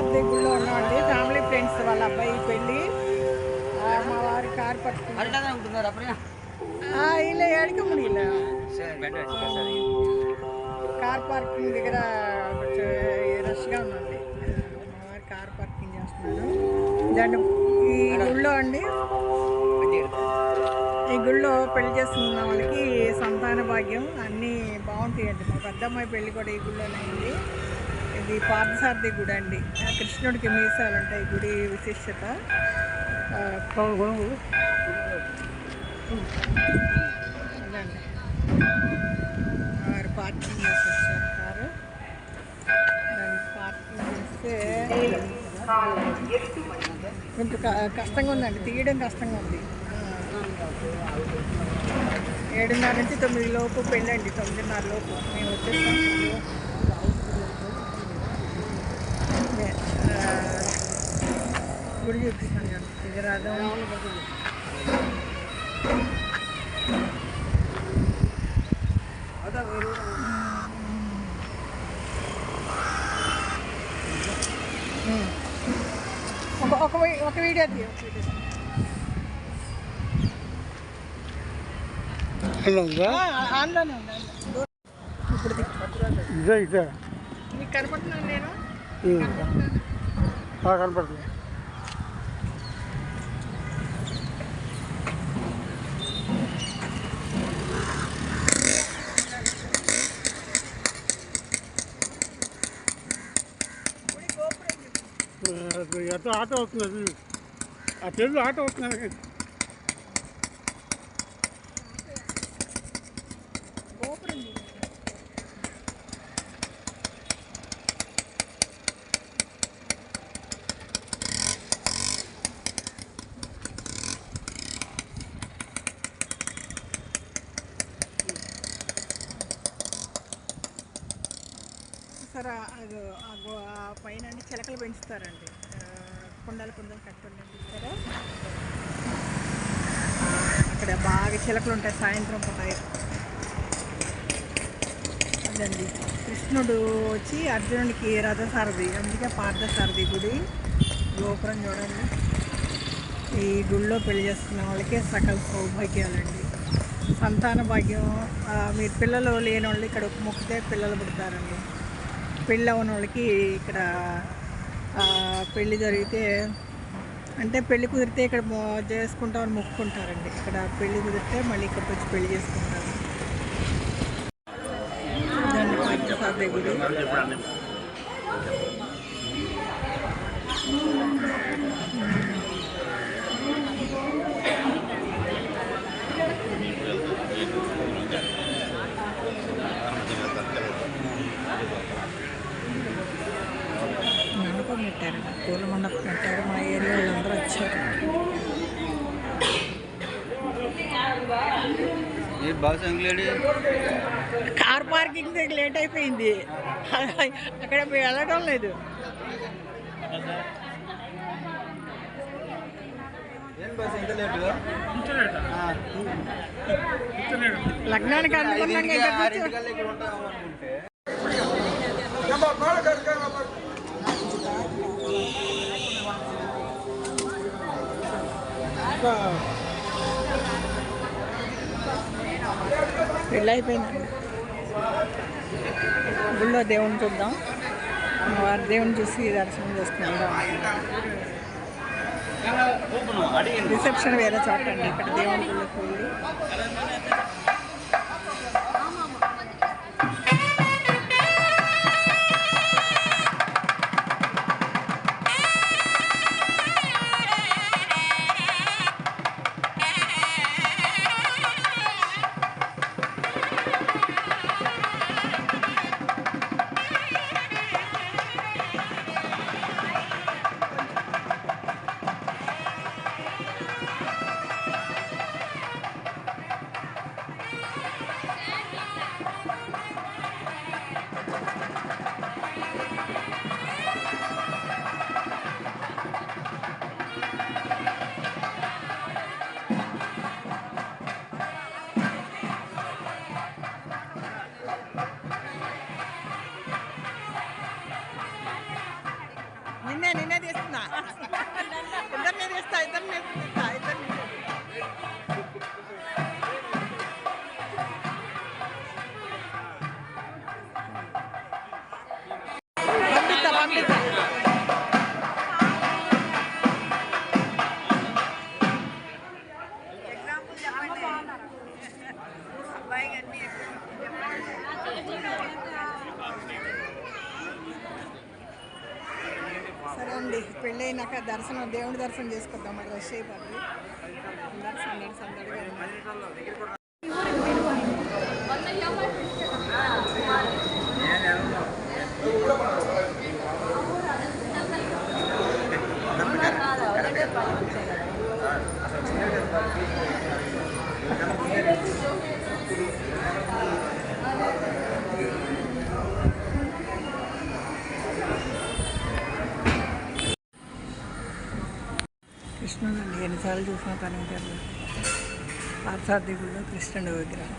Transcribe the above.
పార్థసారథి గుడిలో ఉన్నామండి. Family friends వాళ్ళ అబ్బాయి పెళ్ళి. మా వారి కార్ పట్టుకుంటున్నారు. ఇలా ఏడికి ముడిలా కార్ పార్కింగ్ దగ్గర కొంచెం రష్గా ఉందండి. మా వారి కార్ పార్కింగ్ చేస్తున్నాను. దాంట్లో ఈ గుళ్ళో అండి, ఈ గుళ్ళో పెళ్లి చేసుకున్న వాళ్ళకి సంతాన భాగ్యం అన్నీ బాగుంటాయండి. మా పెద్దమ్మాయి పెళ్ళి కూడా ఈ గుళ్ళోనే అయింది. ఇది పార్థసారథి గుడి అండి. కృష్ణుడికి మీసాలు ఉంటాయి. గుడి విశిష్టత. అదండి వారు పార్కింగ్ చేసి వచ్చారు కారు. దాన్ని పార్కింగ్ చేస్తే కొంచెం కష్టంగా ఉందండి, తీయడం కష్టంగా ఉంది. 7:30 నుంచి 9 లోపు పెళ్ళండి. 9:30 లోపు మేము వచ్చేస్తాం. గుడి చూపిస్తాను కదా, ఇది రథం. ఒక వీడియో ఆన్లోనే ఉంది. ఇప్పుడు మీకు కనపడుతున్నాను నేను, కనపడుతుంది. ఎట్లా ఆటో అవుతున్నది, ఆ తెలుగు ఆటో అవుతున్నది. సరే అది పైన చిలకలు పెంచుతారండి. కుండలు కట్టుకొని పెంచుతారు. అక్కడ బాగా చిలకలు ఉంటాయి సాయంత్రం పూట. అదండి కృష్ణుడు వచ్చి అర్జునుడికి రథసారథి, అందుకే పార్థసారథి గుడి. గోపురం చూడండి. ఈ గుళ్ళో పెళ్లి చేసుకున్న వాళ్ళకి సకల సౌభాగ్యాలండి, సంతాన భాగ్యం. మీరు పిల్లలు లేని వాళ్ళు ఇక్కడ మొక్కితే పిల్లలు పుడతారండి. పెళ్ళి అవ్వని వాళ్ళకి ఇక్కడ పెళ్ళి జరిగితే, అంటే పెళ్ళి కుదిరితే ఇక్కడ చేసుకుంటామని మొక్కుకుంటారండి. ఇక్కడ పెళ్ళి కుదిరితే మళ్ళీ ఇక్కడికి వచ్చి పెళ్లి చేసుకుంటారు. దాన్ని పార్థసారథి గుడి. మండపం పెట్టారండి, పూల మండపం పెట్టారు. మా ఏరియా వాళ్ళందరూ వచ్చారు. కార్ పార్కింగ్ దగ్గర లేట్ అయిపోయింది, అక్కడ వెళ్ళడం లేదు. లగ్నానికి అనుకున్నాం. పెళ్ళి అయిపోయిందండి. గుళ్ళో దేవుని చూద్దాం. వారి దేవుని చూసి దర్శనం చేసుకున్నాం. రిసెప్షన్ వేరే చోట అండి. ఇక్కడ దేవుని గుళ్ళకి వెళ్ళి తీస్తున్నా ఇద్దరిని తీస్తా ఇద్దరిని తీస్తా ఇద్దరిని పంపిస్తా పంపిస్తా సరే అండి పెళ్ళి అయినాక దర్శనం దేవుడి దర్శనం చేసుకుందాం మరి రష్ అయిపోతుంది అందరు సందడిగా ఉన్నారు. కృష్ణుడు అండి ఎన్నిసార్లు చూసినా తనే పార్థసారథి గుడిలో కృష్ణుడు విగ్రహం.